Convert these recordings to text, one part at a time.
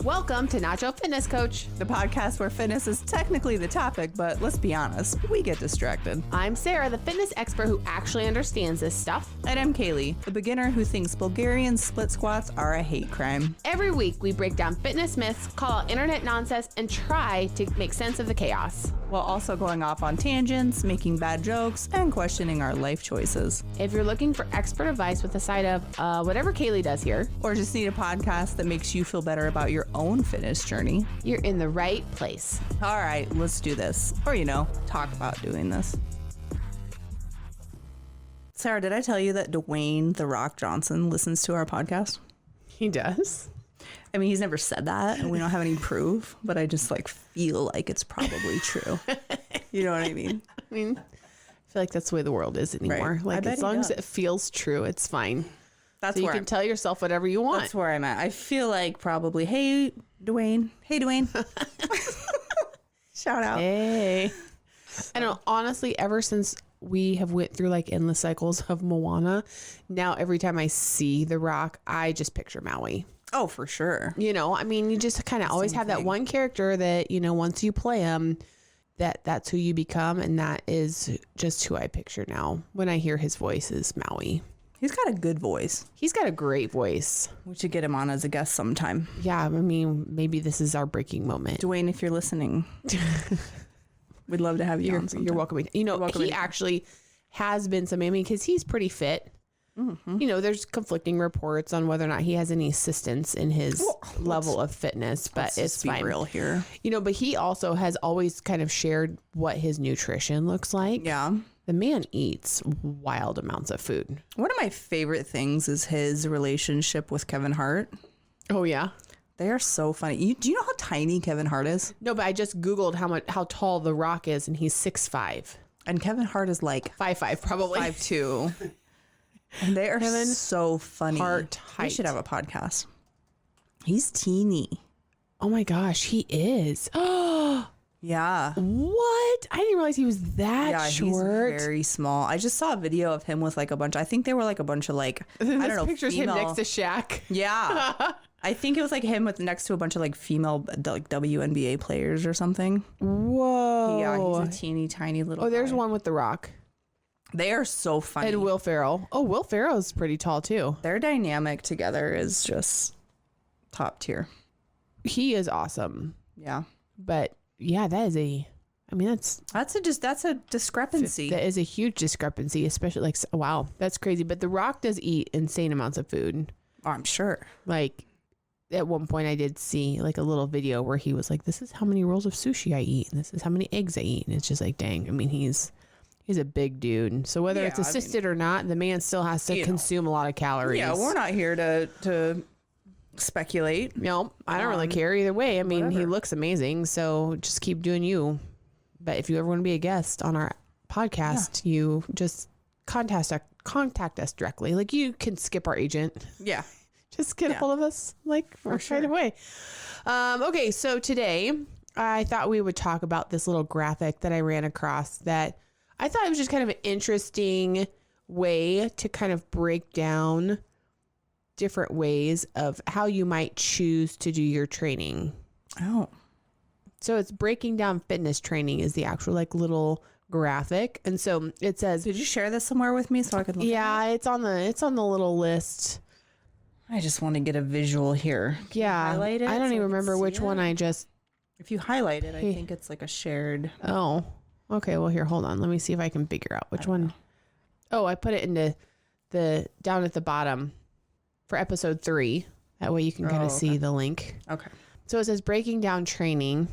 Welcome to Nacho Fitness Coach, the podcast where fitness is technically the topic, but let's be honest, we get distracted. I'm Sara, the fitness expert who actually understands this stuff. And I'm Caleigh, the beginner who thinks Bulgarian split squats are a hate crime. Every week, we break down fitness myths, call out internet nonsense, and try to make sense of the chaos. While also going off on tangents, making bad jokes, and questioning our life choices. If you're looking for expert advice with a side of whatever Caleigh does here, or just need a podcast that makes you feel better about your own fitness journey, you're in the right place. All right, let's do this. Or, talk about doing this. Sara, did I tell you that Dwayne "The Rock" Johnson listens to our podcast? He does? I mean, he's never said that, and we don't have any proof, but I just feel like it's probably true. You know what I mean? I feel like that's the way the world is anymore. Right. As long as it feels true, it's fine. That's so you can tell yourself whatever you want. That's where I'm at. I feel like probably, hey, Dwayne. Shout out. Hey. I know, honestly, ever since we have went through endless cycles of Moana, now every time I see The Rock, I just picture Maui. Oh, for sure. You just kind of always have that one character that, once you play him, that's who you become. And that is just who I picture now when I hear his voice is Maui. He's got a good voice. He's got a great voice. We should get him on as a guest sometime. Yeah, maybe this is our breaking moment. Dwayne, if you're listening, we'd love to have you on sometime. You're welcome. He actually has been because he's pretty fit. Mm-hmm. There's conflicting reports on whether or not he has any assistance in his level of fitness, but it's fine. Be real here. But he also has always kind of shared what his nutrition looks like. Yeah. The man eats wild amounts of food. One of my favorite things is his relationship with Kevin Hart. Oh, yeah. They are so funny. Do you know how tiny Kevin Hart is? No, but I just Googled how tall The Rock is, and he's 6'5". And Kevin Hart is 5'5", probably. 5'2". And they are so funny. Heart height. We should have a podcast. He's teeny. Oh my gosh, he is. Oh, yeah. What? I didn't realize he was that short. He's very small. I just saw a video of him with a bunch. I think they were a bunch of I don't know. Pictures him next to Shaq. Yeah. I think it was him next to a bunch of female WNBA players or something. Whoa. Yeah, he's a teeny tiny little. Oh, there's guy. one with The Rock. They are so funny. And Will Ferrell. Oh, Will Ferrell is pretty tall too. Their dynamic together is just top tier. He is awesome. Yeah. But yeah, that's a discrepancy. That is a huge discrepancy, especially wow, that's crazy. But The Rock does eat insane amounts of food. Oh, I'm sure. At one point I did see a little video where he was this is how many rolls of sushi I eat, and this is how many eggs I eat. And it's just dang. He's a big dude. So whether it's assisted or not, the man still has to consume a lot of calories. Yeah, we're not here to speculate. No, I don't really care either way. He looks amazing. So just keep doing you. But if you ever want to be a guest on our podcast, you just contact us directly. You can skip our agent. Yeah. Just get a hold of us right away. Okay, so today I thought we would talk about this little graphic that I ran across that I thought it was just kind of an interesting way to kind of break down different ways of how you might choose to do your training. Oh. So it's breaking down fitness training is the actual little graphic. And so it says, did you share this somewhere with me so I could look at it? It's on the little list. I just want to get a visual here. Yeah. Highlight it. I don't even remember which one I just. If you highlight it, I think it's a shared. Oh, okay. Well, here, hold on. Let me see if I can figure out which one. Oh, I put it into down at the bottom for episode 3. That way you can kind of see the link. Okay. So it says breaking down training.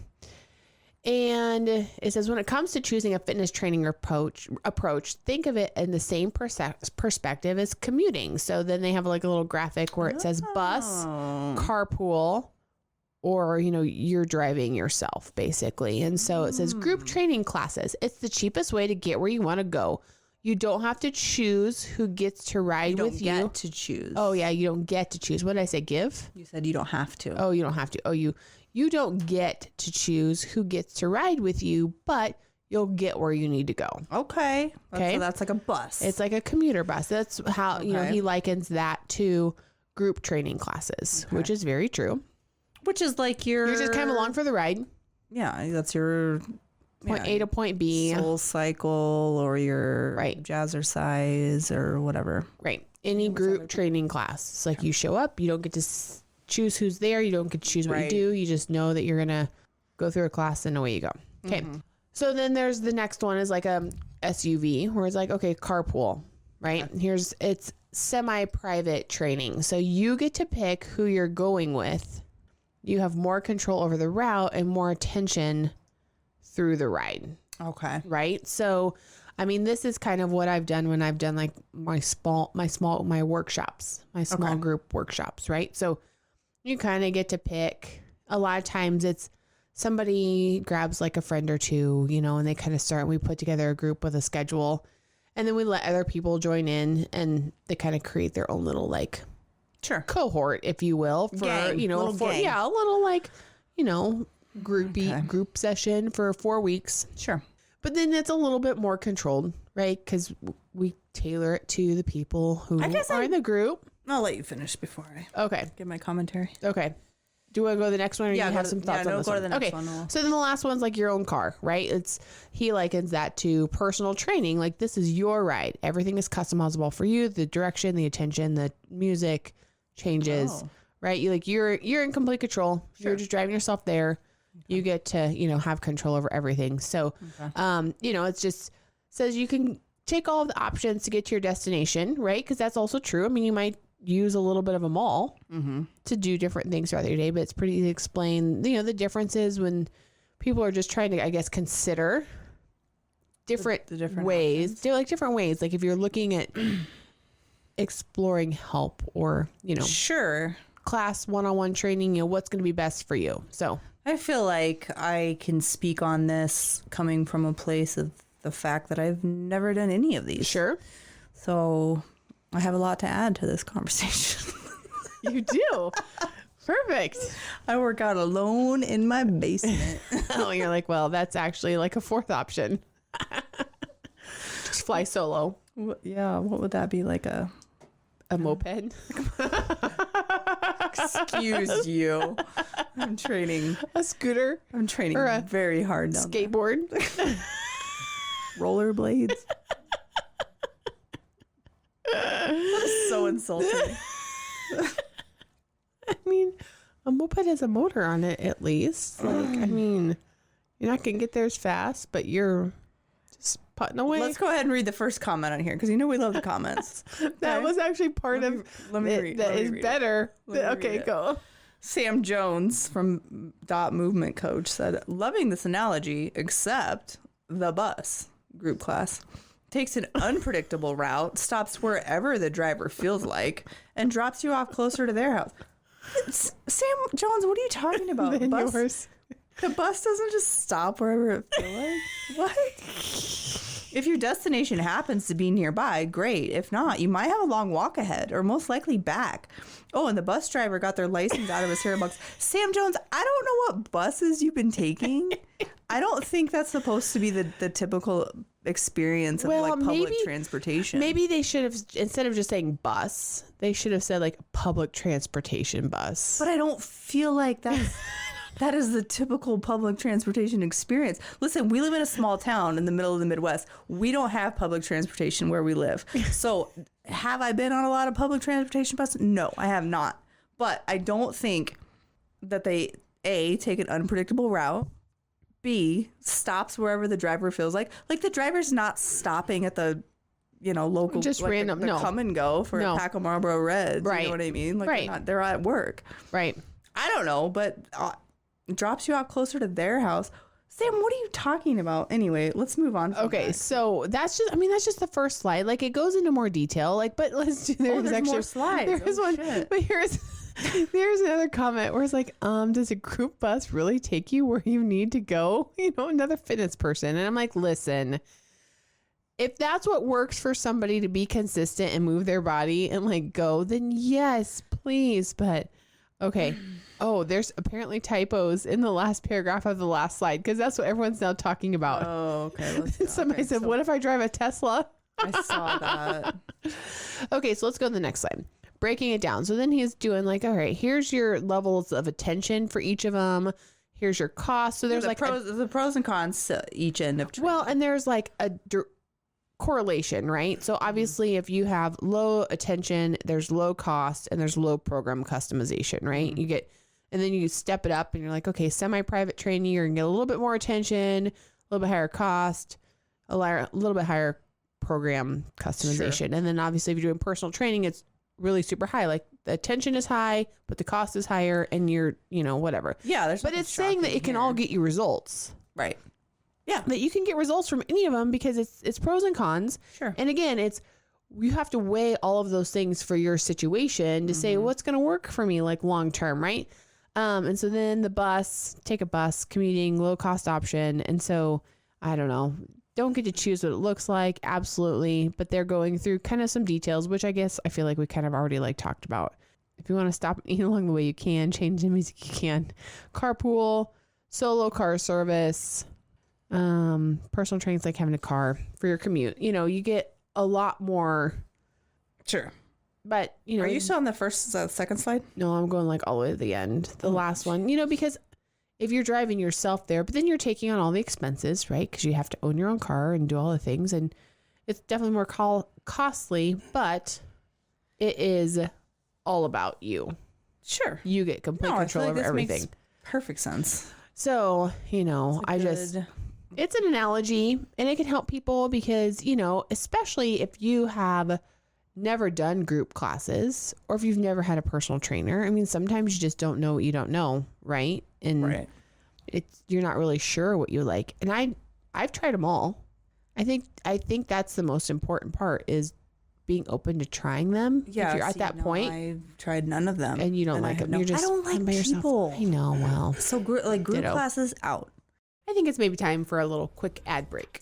And it says, when it comes to choosing a fitness training approach, think of it in the same perspective as commuting. So then they have a little graphic where it says bus, carpool, or, you're driving yourself, basically. And so it says group training classes. It's the cheapest way to get where you want to go. You don't have to choose who gets to ride with you. You don't get to choose. Oh, yeah. You don't get to choose. What did I say? Give? You said you don't have to. Oh, you don't have to. Oh, you don't get to choose who gets to ride with you, but you'll get where you need to go. Okay. So that's like a bus. It's like a commuter bus. That's how, he likens that to group training classes, which is very true. Which is like you're just kind of along for the ride. Yeah, that's your Point A to point B. Soul Cycle or your jazzercise or whatever. Right. Any group training class. It's like you show up, you don't get to choose who's there, you don't get to choose what you do. You just know that you're going to go through a class and away you go. Okay. So then there's the next one is like a SUV where it's like, okay, carpool, right? Okay. It's semi-private training. So you get to pick who you're going with. You have more control over the route and more attention through the ride. Okay. Right. So, I mean, this is kind of what I've done when I've done like my workshops, my small group workshops. Right. So you kind of get to pick. A lot of times it's somebody grabs like a friend or two, you know, and they kind of start, we put together a group with a schedule and then we let other people join in and they kind of create their own little like cohort, if you will, for, gang, you know, a little like, you know, group session for 4 weeks. Sure. But then it's a little bit more controlled, right? Because we tailor it to the people who are in the group. I'll let you finish before I give my commentary. Okay. Do I go to the next one or you have some thoughts on this go one? To the next one. So then the last one's like your own car, right? He likens that to personal training. Like this is your ride. Everything is customizable for you. The direction, the attention, the music changes, right? You're in complete control. Sure. You're just driving yourself there. You get to, you know, have control over everything. So, you know, it's just says you can take all of the options to get to your destination, right? Because that's also true. I mean, you might use a little bit of them all to do different things throughout your day, but it's pretty easy to explain, you know, the differences when people are just trying to, I guess, consider different ways. They're like different ways. Like if you're looking at exploring help or, you know, class one-on-one training, you know, what's going to be best for you. So I feel like I can speak on this coming from a place of the fact that I've never done any of these. Sure. So I have a lot to add to this conversation. You do. Perfect. I work out alone in my basement. Oh, you're like, well, that's actually like a fourth option. Just fly solo. Yeah. What would that be? Like a moped? Excuse you. I'm training. A scooter? I'm training very hard down skateboard? Rollerblades? That is so insulting. I mean, a moped has a motor on it at least. Like, I mean, you're not going to get there as fast, but you're just putting away. Let's go ahead and read the first comment on here because you know we love the comments. That was actually part of let me read. That is better. Okay, go. Sam Jones from Movement Coach said, loving this analogy, except the bus group class takes an unpredictable route, stops wherever the driver feels like, and drops you off closer to their house. Sam Jones, what are you talking about? The bus doesn't just stop wherever it feels like. What? If your destination happens to be nearby, great. If not, you might have a long walk ahead or most likely back. Oh, and the bus driver got their license out of his hair box. Sam Jones, I don't know what buses you've been taking. I don't think that's supposed to be the typical experience of like public transportation. Maybe they should have, instead of just saying bus, they should have said like public transportation bus. But I don't feel like that is the typical public transportation experience. Listen, we live in a small town in the middle of the Midwest. We don't have public transportation where we live. So have I been on a lot of public transportation buses? No, I have not. But I don't think that they, A, take an unpredictable route, B, stops wherever the driver feels like. Like the driver's not stopping at the, you know, local, just like random, the come and go for a pack of Marlboro Reds. Right. You know what I mean? Like they're at work. Right. I don't know, but drops you out closer to their house. Sam, what are you talking about? Anyway, let's move on. Okay, so that's just the first slide. Like it goes into more detail. Like, but let's do. There's actually more slides. There's one, shit. but here's another comment where it's like, does a group bus really take you where you need to go? You know, another fitness person, and I'm like, listen, if that's what works for somebody to be consistent and move their body and like go, then yes, please. But okay. Oh, there's apparently typos in the last paragraph of the last slide because that's what everyone's now talking about. Oh, okay. Somebody said, what if I drive a Tesla? I saw that. Okay, so let's go to the next slide. breaking it down. So then he's doing like, all right, here's your levels of attention for each of them. Here's your cost. So there's the like the pros and cons to each end of training. Well, and there's like a correlation, right? So obviously if you have low attention, there's low cost and there's low program customization, right? You get, and then you step it up and you're like, okay, semi-private training, you're gonna get a little bit more attention, a little bit higher cost, a little bit higher program customization. And then obviously if you're doing personal training, it's really super high. Like the attention is high, but the cost is higher and you're, whatever. Yeah. But it's saying that it can all get you results. Right. Yeah. That you can get results from any of them because it's pros and cons. Sure. And again, you have to weigh all of those things for your situation to say what's going to work for me like long term, right? And so then take a bus, commuting, low cost option. And so I don't know, don't get to choose what it looks like. Absolutely. But they're going through kind of some details, which I guess I feel like we kind of already like talked about. If you want to stop and eat along the way, you can. Change the music, you can. Carpool, solo car service, personal training's like having a car for your commute. You get a lot more. Sure. But, Are you still on the second slide? No, I'm going like all the way to the end. The last one, because if you're driving yourself there, but then you're taking on all the expenses, right? Because you have to own your own car and do all the things. And it's definitely more costly, but it is all about you. Sure. You get complete control over everything. Makes perfect sense. So, it's an analogy and it can help people because, especially if you have never done group classes or if you've never had a personal trainer. I mean, sometimes you just don't know what you don't know, right? And you're not really sure what you like. And I've tried them all. I think that's the most important part is being open to trying them. Yeah, if you're at that point, I've tried none of them, and you don't like them. You're just I don't like by yourself. people. I know. Well, so group classes out. I think it's maybe time for a little quick ad break.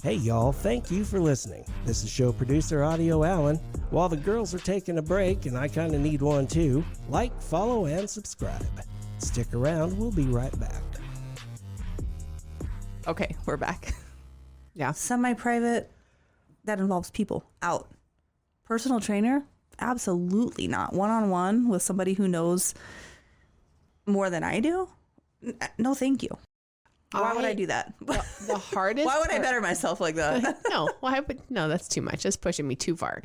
Hey y'all, thank you for listening. This is show producer Audio Allen. While the girls are taking a break, and I kind of need one too, like, follow, and subscribe. Stick around, we'll be right back. Okay, we're back. Yeah. Semi-private, that involves people, out. Personal trainer, absolutely not. One-on-one with somebody who knows more than I do? No, thank you. Why would I do that? The hardest. Why would I better myself like that? No, that's too much. That's pushing me too far.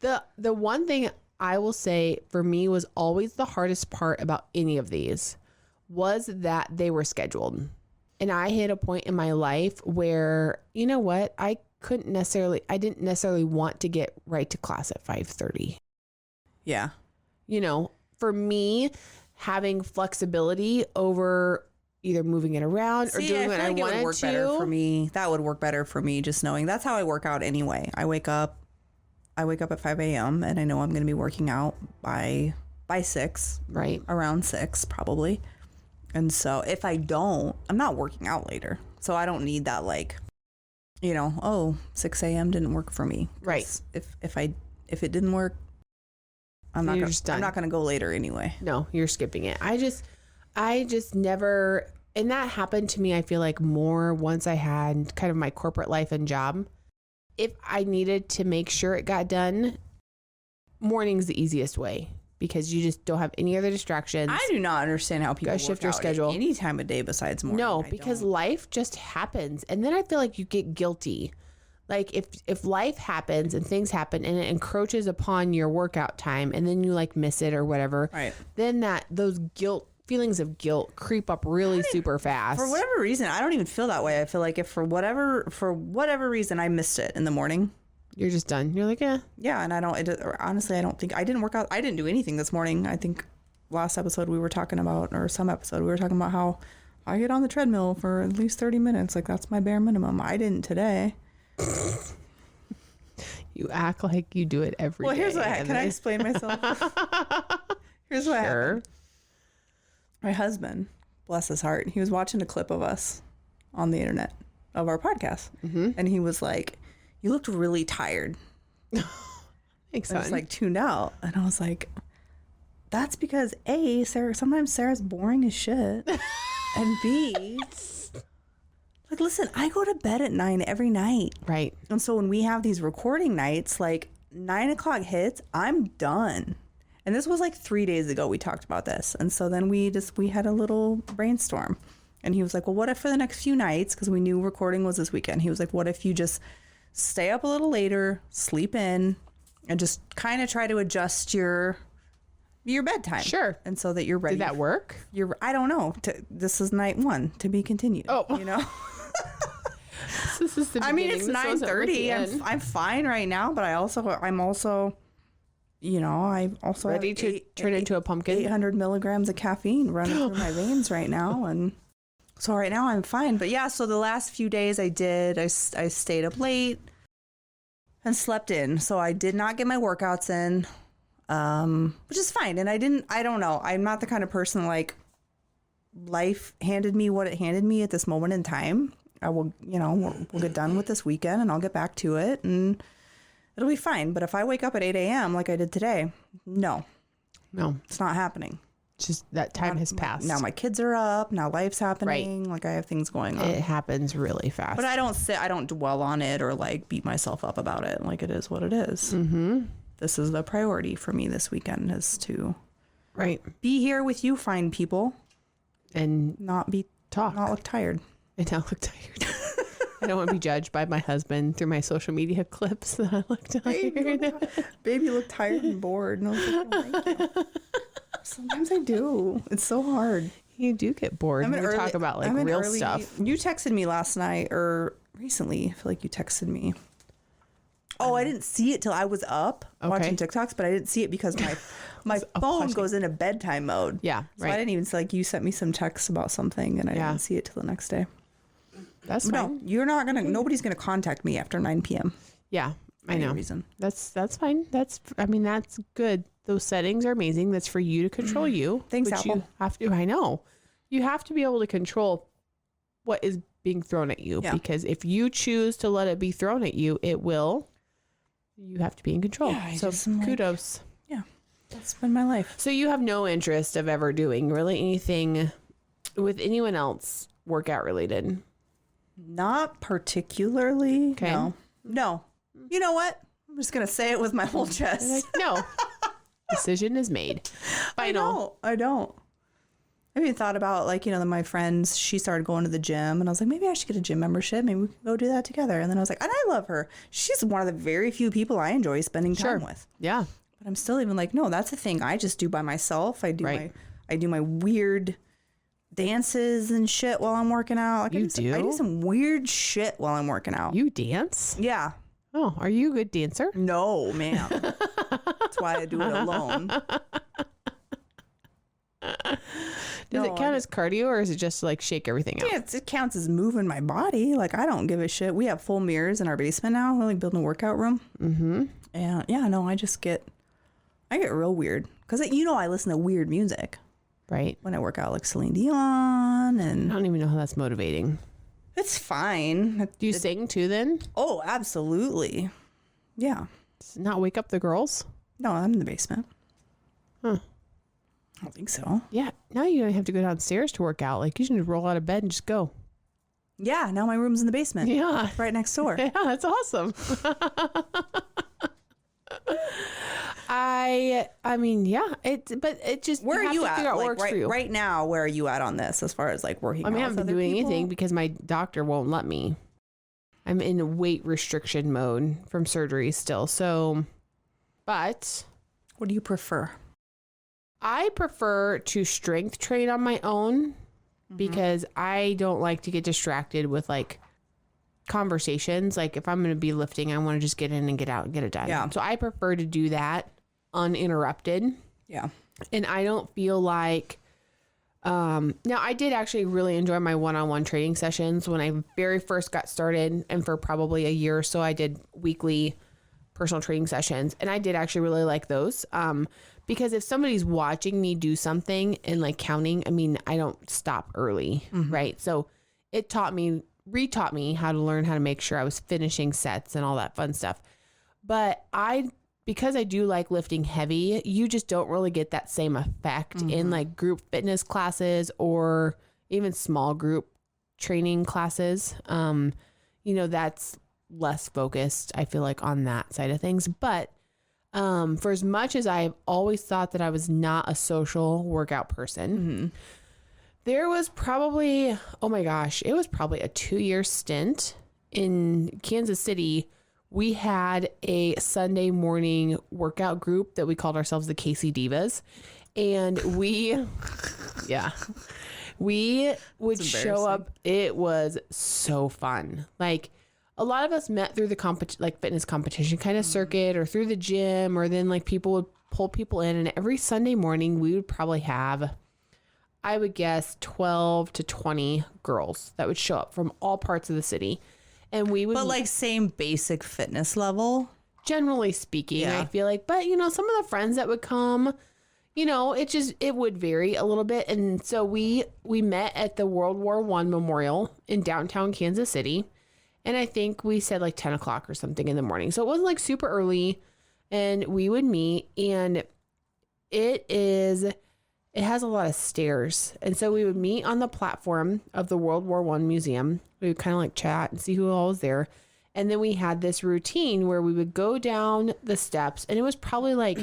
The one thing I will say for me was always the hardest part about any of these was that they were scheduled. And I hit a point in my life where, you know what? I didn't necessarily want to get right to class at 5:30. Yeah. For me, having flexibility over either moving it around or doing what I wanted it would work to. Better for me. That would work better for me, just knowing that's how I work out anyway. I wake up at 5 a.m. and I know I'm going to be working out by 6, right? Around 6 probably. And so if I don't, I'm not working out later. So I don't need that 6 a.m. didn't work for me. Right. If it didn't work, I'm not going to go later anyway. No, you're skipping it. I just never, and that happened to me, I feel like more once I had kind of my corporate life and job. If I needed to make sure it got done, morning's the easiest way because you just don't have any other distractions. I do not understand how people shift your schedule any time of day besides morning. No, because life just happens. And then I feel like you get guilty. Like if life happens and things happen and it encroaches upon your workout time and then you miss it or whatever, right? Then those feelings of guilt creep up really super fast. For whatever reason, I don't even feel that way. I feel like if for whatever reason I missed it in the morning, you're just done. You're like, yeah. Yeah, and honestly, I don't think I didn't work out. I didn't do anything this morning. I think last episode we were talking about, or some episode we were talking about how I get on the treadmill for at least 30 minutes. Like that's my bare minimum. I didn't today. You act like you do it every day. Well, here's what can I explain myself? Here's what happened. My husband, bless his heart, he was watching a clip of us on the internet of our podcast. Mm-hmm. And he was like, you looked really tired. Thanks, I was tuned out. And I was like, that's because A, sometimes Sarah's boring as shit. And B, listen, I go to bed at 9 every night. Right. And so when we have these recording nights, 9 o'clock hits, I'm done. And this was like 3 days ago we talked about this. And so then we had a little brainstorm. And he was like, well, what if for the next few nights, because we knew recording was this weekend, he was like, what if you just stay up a little later, sleep in, and just kind of try to adjust your bedtime. Sure. And so that you're ready. Did that work? I don't know. This is night 1 to be continued. Oh. You know? This is the I mean, it's beginning. This wasn't 9:30. working. I'm fine right now, but I'm also, you know, I also Ready have to turn into a pumpkin. 800 milligrams of caffeine running through my veins right now, and so right now I'm fine. But yeah, so the last few days I stayed up late and slept in, so I did not get my workouts in, which is fine. And I don't know. I'm not the kind of person like life handed me what it handed me at this moment in time. I will, you know, we'll get done with this weekend and I'll get back to it and it'll be fine. But if I wake up at 8 a.m. like I did today, no, it's not happening. Just that time has passed. Now my kids are up. Now life's happening. Right. Like I have things going on. It happens really fast. But I don't dwell on it or like beat myself up about it. Like it is what it is. Mm-hmm. This is the priority for me this weekend is to be here with you fine people and not look tired. I don't look tired. I don't want to be judged by my husband through my social media clips that I look tired. Baby look tired and bored. And I was like, oh, thank you. Sometimes I do. It's so hard. You do get bored when we talk about like real stuff. You texted me last night or recently. I feel like you texted me. Oh, I didn't see it till I was up watching TikToks, but I didn't see it because my phone goes into bedtime mode. Yeah, so I didn't even you sent me some texts about something and I didn't see it till the next day. That's fine. No, you're not gonna. Nobody's gonna contact me after 9 p.m. Yeah, I know. Reason. That's fine. That's good. Those settings are amazing. That's for you to control you. Thanks, Apple. you have to. I know. You have to be able to control what is being thrown at you because if you choose to let it be thrown at you, it will. You have to be in control. Yeah, so kudos. That's been my life. So you have no interest of ever doing really anything with anyone else workout related? Not particularly. Okay. No. You know what? I'm just going to say it with my whole chest. Like, no. Decision is made. Final. I don't. I even thought about my friends, she started going to the gym and I was like, maybe I should get a gym membership. Maybe we can go do that together. And then I was like, and I love her. She's one of the very few people I enjoy spending time with. Yeah. But I'm still even like, no, that's a thing I just do by myself. I do my weird dances and shit while I'm working out. Like I do some weird shit while I'm working out. You dance? Yeah. Oh, are you a good dancer? No, ma'am. That's why I do it alone. Does it count as cardio or is it just like shake everything out? Yeah, it counts as moving my body. Like I don't give a shit. We have full mirrors in our basement now. We're like building a workout room. Mm-hmm. And I get real weird because I listen to weird music. Right. When I work out, like Celine Dion, and I don't even know how that's motivating. It's fine. Do you sing too then? Oh, absolutely. Yeah. Does it not wake up the girls? No, I'm in the basement. Huh. I don't think so. Yeah. Now you don't have to go downstairs to work out. Like you should roll out of bed and just go. Yeah. Now my room's in the basement. Yeah. It's right next door. Yeah, that's awesome. I mean, yeah. It just where are you at? Like, right now, where are you at on this as far as like working? I mean, I haven't been doing anything because my doctor won't let me. I'm in weight restriction mode from surgery still. So, but what do you prefer? I prefer to strength train on my own because I don't like to get distracted with like conversations. Like if I'm going to be lifting, I want to just get in and get out and get it done. Yeah. So I prefer to do that uninterrupted. Yeah. And I don't feel like, now I did actually really enjoy my one-on-one training sessions when I very first got started, and for probably a year or so, I did weekly personal training sessions, and I did actually really like those. Because if somebody's watching me do something and like counting, I mean, I don't stop early, right? So it retaught me how to learn how to make sure I was finishing sets and all that fun stuff. But because I do like lifting heavy, you just don't really get that same effect in like group fitness classes or even small group training classes. That's less focused, I feel like, on that side of things. But For as much as I've always thought that I was not a social workout person, there was probably, oh my gosh, it was probably a 2-year stint in Kansas City. We had a Sunday morning workout group that we called ourselves the KC Divas. And we would show up. It was so fun. Like, a lot of us met through the fitness competition kind of circuit, or through the gym, or then like people would pull people in. And every Sunday morning we would probably have, I would guess, 12 to 20 girls that would show up from all parts of the city. And we would, but like same basic fitness level, generally speaking, I feel like, but you know, some of the friends that would come, you know, it would vary a little bit. And so we met at the World War I Memorial in downtown Kansas City. And I think we said like 10 o'clock or something in the morning. So it wasn't like super early, and we would meet, and it has a lot of stairs. And so we would meet on the platform of the World War I Museum. We would kind of like chat and see who all was there. And then we had this routine where we would go down the steps, and it was probably like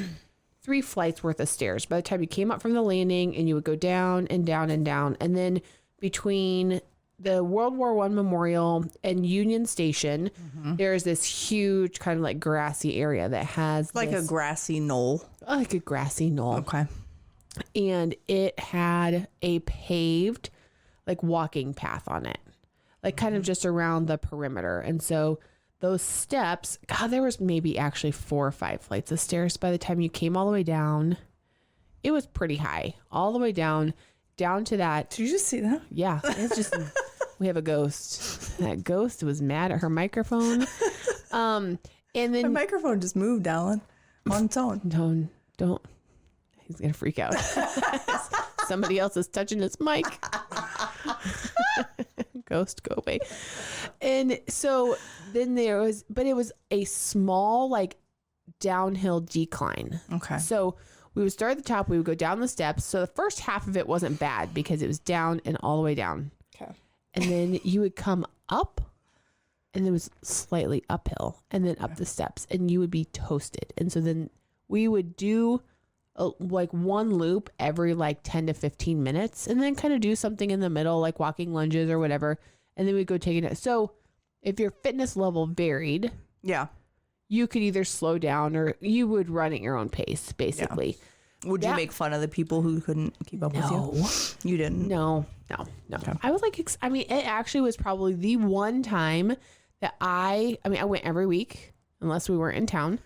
3 flights worth of stairs by the time you came up from the landing, and you would go down and down and down. And then between the World War I Memorial and Union Station, there's this huge kind of like grassy area that has like a grassy knoll. Like a grassy knoll. Okay. And it had a paved like walking path on it, like kind of just around the perimeter. And so those steps, God, there was maybe actually 4 or 5 flights of stairs by the time you came all the way down. It was pretty high, all the way down to that. Did you just see that? Yeah. It's just, we have a ghost. That ghost was mad at her microphone. And then My microphone just moved, Alan, on its own. Don't. He's going to freak out. Somebody else is touching his mic. Ghost, go away. And so then it was a small, like, downhill decline. Okay. So we would start at the top, we would go down the steps. So the first half of it wasn't bad because it was down and all the way down. Okay. And then you would come up, and it was slightly uphill, and then up the steps, and you would be toasted. And so then we would do like one loop every like 10 to 15 minutes, and then kind of do something in the middle, like walking lunges or whatever. And then we'd go take it. So if your fitness level varied, you could either slow down or you would run at your own pace, basically. Yeah. Would you make fun of the people who couldn't keep up with you? You didn't? No. Okay. I was like, it actually was probably the one time that I went every week unless we weren't in town.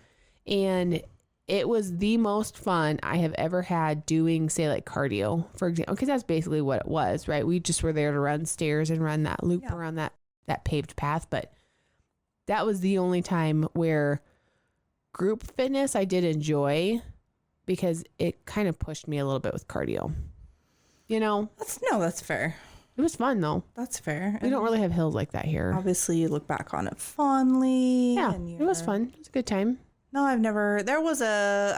And it was the most fun I have ever had doing, say, like cardio, for example, because that's basically what it was, right? We just were there to run stairs and run that loop around that paved path. But that was the only time where group fitness I did enjoy, because it kind of pushed me a little bit with cardio. You know? That's fair. It was fun, though. That's fair. We don't really have hills like that here. Obviously, you look back on it fondly. Yeah, it was fun. It was a good time. No, I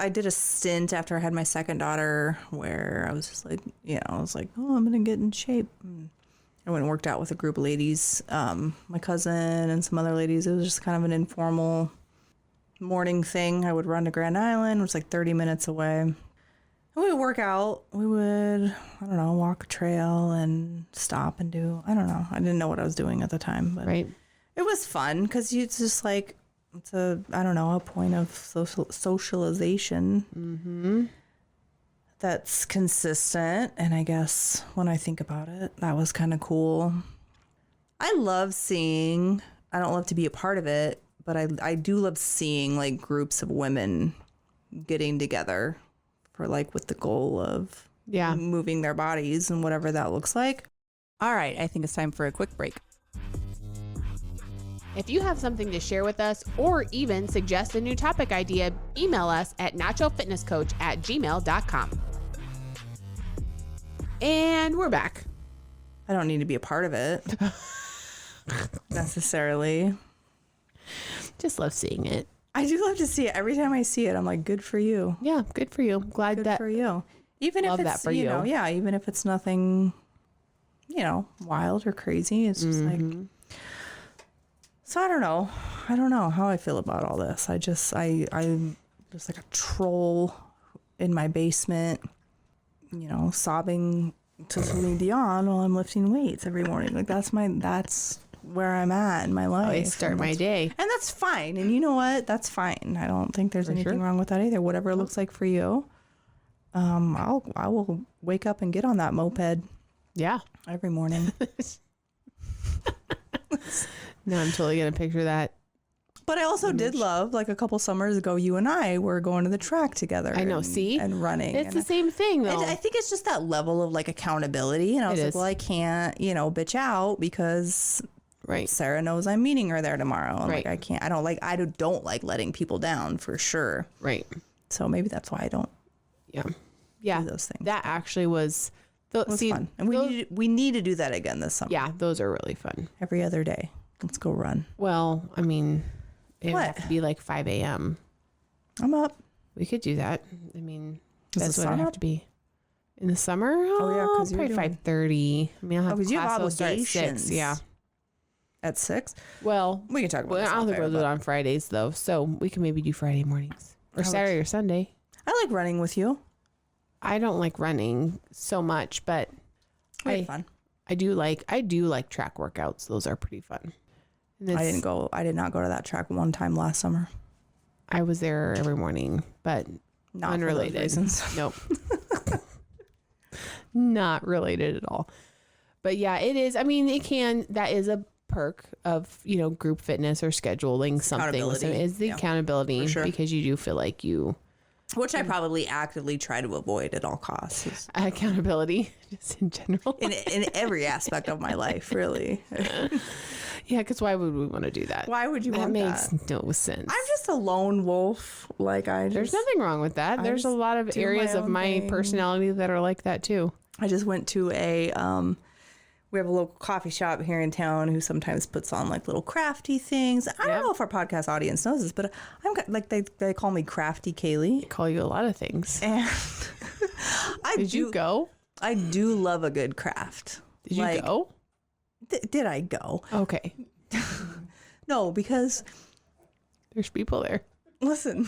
did a stint after I had my second daughter where I was just like, I was like, oh, I'm going to get in shape. I went and worked out with a group of ladies, my cousin and some other ladies. It was just kind of an informal morning thing. I would run to Grand Island, which was like 30 minutes away. And we would work out. We would, walk a trail and stop and do, I don't know. I didn't know what I was doing at the time, but right. It was fun because it's just like, it's a point of socialization that's consistent. And I guess when I think about it, that was kind of cool. I don't love to be a part of it, but I do love seeing like groups of women getting together for like with the goal of moving their bodies and whatever that looks like. All right, I think it's time for a quick break. If you have something to share with us or even suggest a new topic idea, email us at nachofitnesscoach@gmail.com. And we're back. I don't need to be a part of it necessarily. Just love seeing it. I do love to see it. Every time I see it, I'm like, good for you. Yeah, good for you. Glad good for you. Even if it's, that for you. Even if it's nothing, wild or crazy. It's just like, so I don't know how I feel about all this. I just like a troll in my basement, you know, sobbing to Celine Dion while I'm lifting weights every morning. Like that's where I'm at in my life. I start my day. And that's fine. And you know what? That's fine. I don't think there's anything wrong with that either. Whatever it looks like for you. I will wake up and get on that moped. Yeah. Every morning. No, I'm totally going to picture that. But I also did love, like a couple summers ago, you and I were going to the track together. I know, see? And running. It's the same thing, though. I think it's just that level of like accountability. And I was like, well, I can't, you know, bitch out because Sara knows I'm meeting her there tomorrow. I'm like, I can't, I don't like letting people down for sure. Right. So maybe that's why I don't do those things. That actually was fun. And we need to do that again this summer. Yeah, those are really fun. Every other day. Let's go run. Well, I mean, it would have to be like 5 a.m. I'm up. We could do that. I mean, Is that's the what sun it'd have up? to be. In the summer? Oh, yeah, because you're probably 5:30. I mean, I'll have because you have class will start at 6. obligations. Yeah. At 6? Well, We can talk about this I don't off think air, we'll do it but on Fridays, though. So we can maybe do Friday mornings. Or Saturday or Sunday. I like running with you. I don't like running so much, but We had fun. I do like track workouts. Those are pretty fun. And I did not go to that track one time last summer. I was there every morning, but Not unrelated. for those reasons. Nope. Not related at all. But yeah, it is. I mean, that is a perk of, you know, group fitness or scheduling something. So it's the accountability for sure. because you do feel like you. Which I probably actively try to avoid at all costs. Accountability just in general. In every aspect of my life, really. Yeah, because why would we want to do that? Why would you want that? That makes no sense. I'm just a lone wolf. There's nothing wrong with that. There's a lot of areas of my personality that are like that too. I just went to we have a local coffee shop here in town who sometimes puts on like little crafty things. I don't know if our podcast audience knows this, but I'm like they call me Crafty Caleigh. They call you a lot of things. And Did you go? I do love a good craft. Did you go? Did I go? Okay. No, because there's people there. Listen,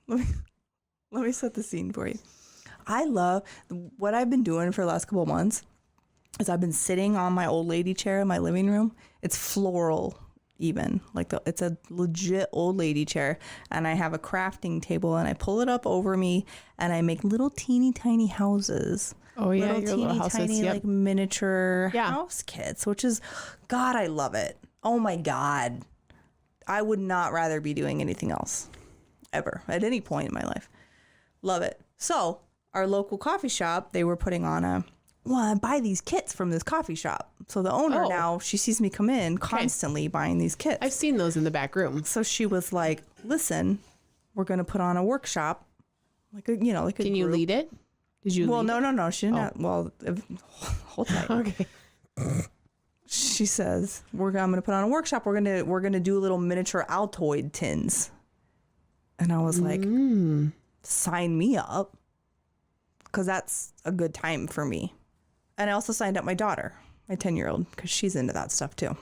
let me set the scene for you. I love what I've been doing for the last couple of months is I've been sitting on my old lady chair in my living room. It's floral even, it's a legit old lady chair, and I have a crafting table and I pull it up over me and I make little teeny tiny houses. Oh yeah, your little houses, tiny like miniature house kits, which is, God, I love it. Oh my God, I would not rather be doing anything else ever at any point in my life. Love it. So our local coffee shop, they were putting on I buy these kits from this coffee shop. So the owner now, she sees me come in constantly buying these kits. I've seen those in the back room. So she was like, listen, we're going to put on a workshop. Can you lead it? Did you? Well, no. She didn't. Well, hold tight. Okay. She says, I'm going to put on a workshop. We're going to do little miniature Altoid tins. And I was like, sign me up. Because that's a good time for me. And I also signed up my daughter, my 10-year-old, because she's into that stuff too.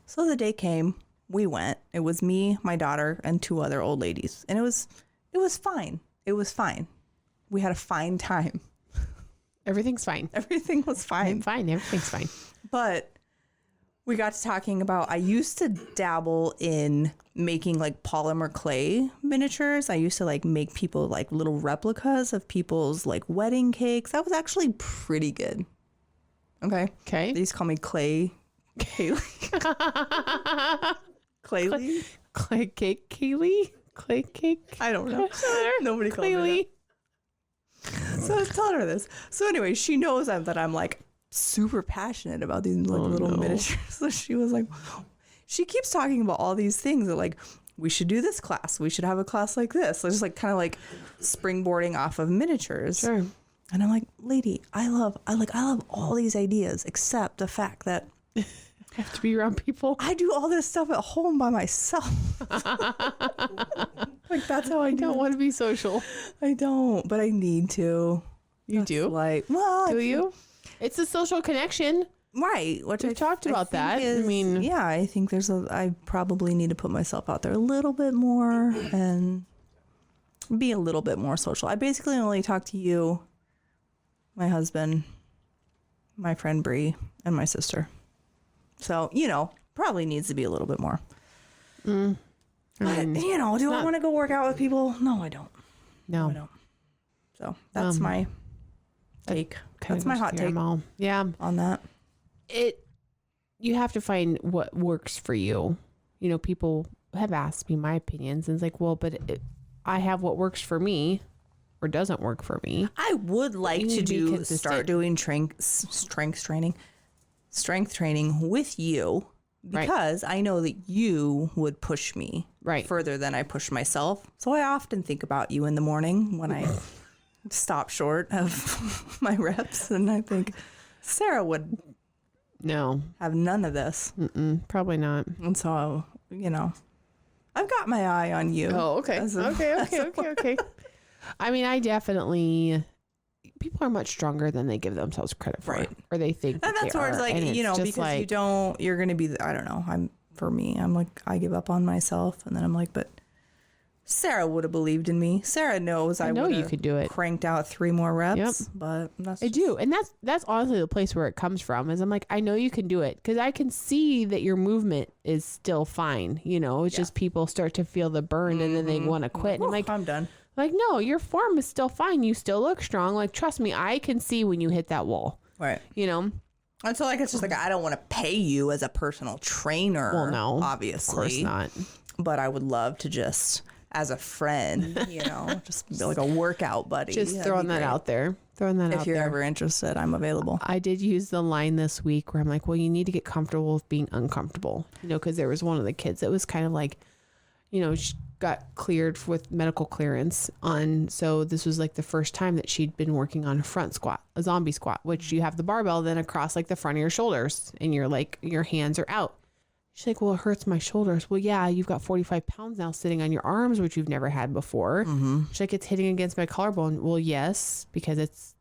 So the day came, we went. It was me, my daughter, and 2 other old ladies. And it was fine. It was fine. We had a fine time. Everything's fine. Everything was fine. I'm fine. Everything's fine. But we got to talking about, I used to dabble in making like polymer clay miniatures. I used to like make people like little replicas of people's like wedding cakes. That was actually pretty good. Okay. Okay. They used to call me Clay. Caleigh. Caleigh? Clay cake, Caleigh? Clay cake? I don't know. Nobody called me that. So I was telling her this. So anyway, she knows that I'm like super passionate about these like little miniatures. So she was like, she keeps talking about all these things that like, we should do this class. We should have a class like this. So just like kind of like springboarding off of miniatures. Sure. And I'm like, lady, I love all these ideas except the fact that I have to be around people. I do all this stuff at home by myself. Like that's how I don't want to be social. I don't, but I need to. You do? Like, well, do you? It's a social connection. Right. Which We've talked about that. I mean, yeah, I think I probably need to put myself out there a little bit more and be a little bit more social. I basically only talk to you, my husband, my friend Bree, and my sister. So, probably needs to be a little bit more. But, do I want to go work out with people? No, I don't. No. I don't. So that's my take. That's my hot take on that. You have to find what works for you. People have asked me my opinions, and it's like, well, but I have what works for me or doesn't work for me. I would like to start doing strength training with you, because I know that you would push me further than I push myself. So I often think about you in the morning when I stop short of my reps, and I think Sara would have none of this. Probably not. And so, I've got my eye on you. Oh, okay. Okay. I mean, I definitely, people are much stronger than they give themselves credit for. Or they think and that's where it's like, because you're going to be, I don't know. I'm like, I give up on myself. And then I'm like, but Sara would have believed in me. Sara knows I know you could do it. Cranked out 3 more reps, but I do. And that's honestly the place where it comes from, is I'm like, I know you can do it, because I can see that your movement is still fine. It's just people start to feel the burn and then they want to quit. And I'm like, I'm done. Like, no, your form is still fine. You still look strong. Like, trust me, I can see when you hit that wall. Right. And so it's just like, I don't want to pay you as a personal trainer. Well, no, obviously. Of course not. But I would love to just, as a friend, just be like a workout buddy. Just throwing that out there. If you're ever interested, I'm available. I did use the line this week where I'm like, well, you need to get comfortable with being uncomfortable. Because there was one of the kids that was kind of like, she got cleared with medical clearance so this was like the first time that she'd been working on a front squat, a zombie squat, which you have the barbell then across like the front of your shoulders, and you're like, your hands are out. She's like, well, it hurts my shoulders. Well, yeah, you've got 45 pounds now sitting on your arms, which you've never had before. She's like, it's hitting against my collarbone. Well, yes, because it's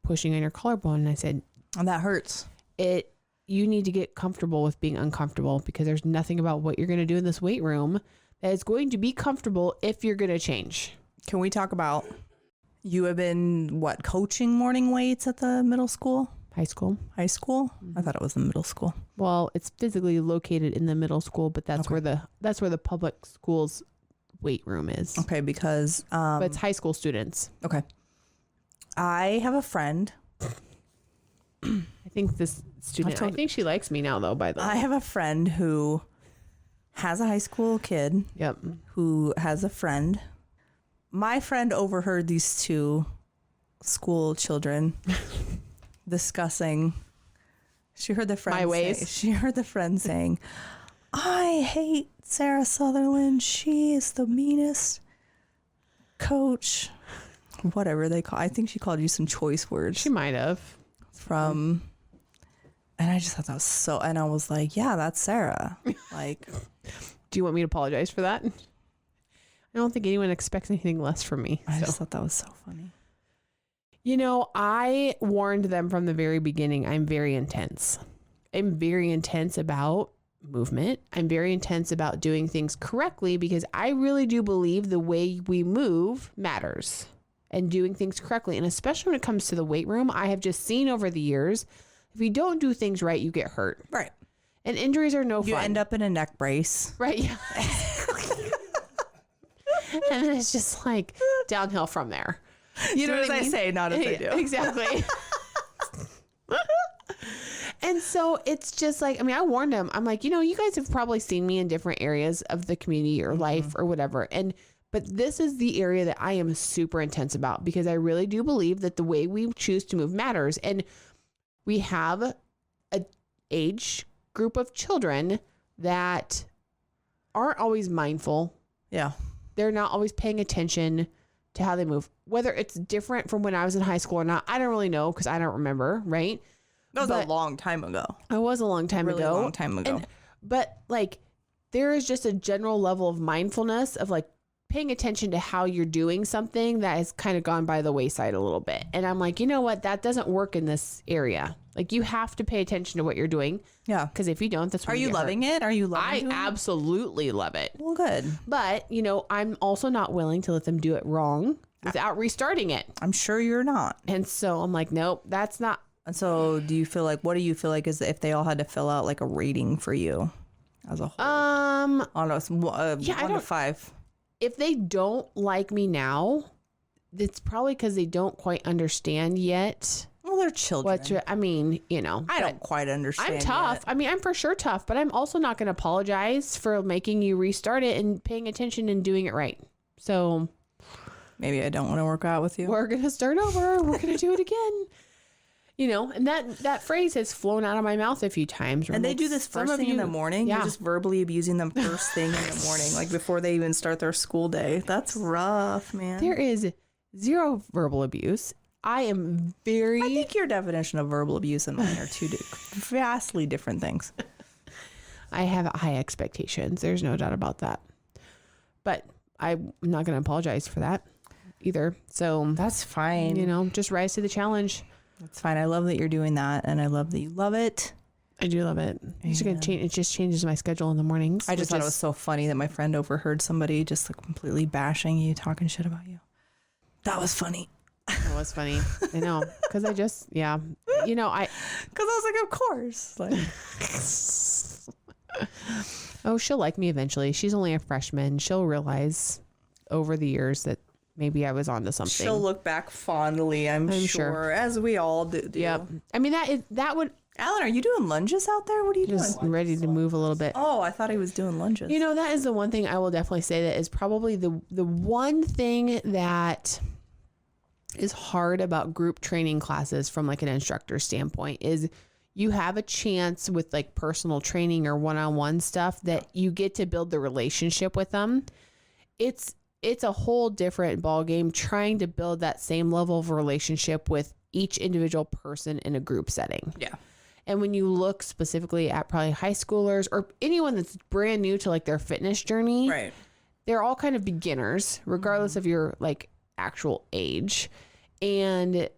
pushing on your collarbone. And I said, and that hurts. You need to get comfortable with being uncomfortable, because there's nothing about what you're going to do in this weight room that is going to be comfortable if you're going to change. Can we talk about, you have been, coaching morning weights at the middle school? High school. I thought it was the middle school. Well, it's physically located in the middle school, but that's where the public school's weight room is. Okay, because but it's high school students. Okay. I have a friend. I think this student, I think she likes me now though, by the way. I have a friend who has a high school kid. Yep. Who has a friend. My friend overheard these 2 school children discussing. She heard the friend my ways. She heard the friend saying, I hate Sara Sutherland. She is the meanest coach. Whatever they call. I think she called you some choice words. She might have. And I just thought that was so, and I was like, yeah, that's Sara. Like, do you want me to apologize for that? I don't think anyone expects anything less from me. I just thought that was so funny. I warned them from the very beginning. I'm very intense. I'm very intense about movement. I'm very intense about doing things correctly, because I really do believe the way we move matters, and doing things correctly. And especially when it comes to the weight room, I have just seen over the years, if you don't do things right, you get hurt. Right. And injuries are no fun. You end up in a neck brace. Right. Yeah. And then it's just like downhill from there. You know what I say, not as I do. Exactly. And so it's just like, I warned them. I'm like, you guys have probably seen me in different areas of the community or life or whatever. But this is the area that I am super intense about, because I really do believe that the way we choose to move matters. And we have a age group of children that aren't always mindful. Yeah. They're not always paying attention to how they move. Whether it's different from when I was in high school or not, I don't really know, because I don't remember, right? That was a long time ago. It was a long time ago. Long time ago. But like, there is just a general level of mindfulness of like paying attention to how you're doing something that has kind of gone by the wayside a little bit. And I'm like, you know what? That doesn't work in this area. Like, you have to pay attention to what you're doing. Yeah. Because if you don't, that's when Are you loving it? Are you loving it? I absolutely love it. Well, good. But, I'm also not willing to let them do it wrong without restarting it. I'm sure you're not. And so I'm like, nope, that's not. And so what do you feel like is if they all had to fill out like a rating for you as a whole? On a 1 to 5. If they don't like me now, it's probably because they don't quite understand yet. Well, they're children. I don't quite understand. I'm tough. Yet. I'm for sure tough, but I'm also not going to apologize for making you restart it and paying attention and doing it right. So maybe I don't want to work out with you. We're going to start over. We're going to do it again. And that phrase has flown out of my mouth a few times. And they do this first thing in the morning. Yeah. You're just verbally abusing them first thing in the morning, like before they even start their school day. That's rough, man. There is zero verbal abuse. I think your definition of verbal abuse and mine are two vastly different things. I have high expectations. There's no doubt about that. But I'm not going to apologize for that either. So that's fine. Just rise to the challenge. That's fine. I love that you're doing that, and I love that you love it. I do love it. It's gonna change. It just changes my schedule in the mornings. I just thought it was so funny that my friend overheard somebody just like completely bashing you, talking shit about you. That was funny. It was funny. I know. Because I just, because I was like, of course. Like, oh, she'll like me eventually. She's only a freshman. She'll realize over the years that maybe I was onto something. She'll look back fondly, I'm sure, as we all do. Yep. I mean, that would. Alan, are you doing lunges out there? What are you just doing? Ready to move a little bit. Oh, I thought he was doing lunges. That is the one thing I will definitely say that is probably the one thing that is hard about group training classes from like an instructor standpoint is you have a chance with like personal training or one-on-one stuff that you get to build the relationship with them. It's a whole different ballgame trying to build that same level of relationship with each individual person in a group setting. Yeah. And when you look specifically at probably high schoolers or anyone that's brand new to like their fitness journey, right? They're all kind of beginners, regardless of your like actual age. And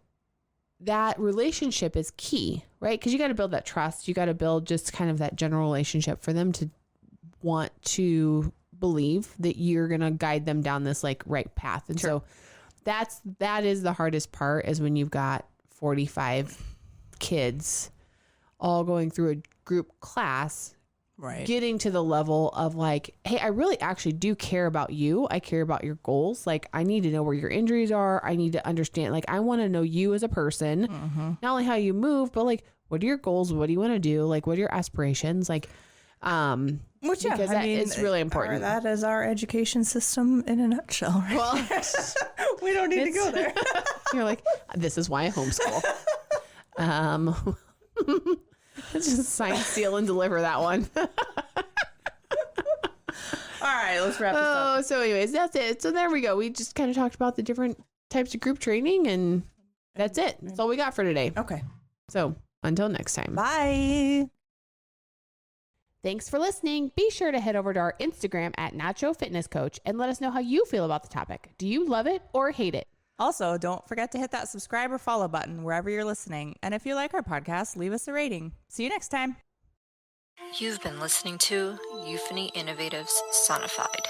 that relationship is key, right? Because you got to build that trust. You got to build just kind of that general relationship for them to want to believe that you're going to guide them down this like right path. And so that is the hardest part is when you've got 45 kids all going through a group class, right? Getting to the level of like, hey, I really actually do care about you. I care about your goals. Like, I need to know where your injuries are. I need to understand, like, I want to know you as a person, not only how you move, but like, what are your goals? What do you want to do? Like, what are your aspirations? Like, because it's really important. That is our education system in a nutshell, right? Well, we don't need to go there. You're like, this is why I homeschool. Let's just sign, seal, and deliver that one. All right, let's wrap this up. So anyways, that's it. So there we go. We just kind of talked about the different types of group training, and that's it. That's all we got for today. Okay. So until next time. Bye. Thanks for listening. Be sure to head over to our Instagram at Nacho Fitness Coach and let us know how you feel about the topic. Do you love it or hate it? Also, don't forget to hit that subscribe or follow button wherever you're listening. And if you like our podcast, leave us a rating. See you next time. You've been listening to Euphony Innovatives Sonified.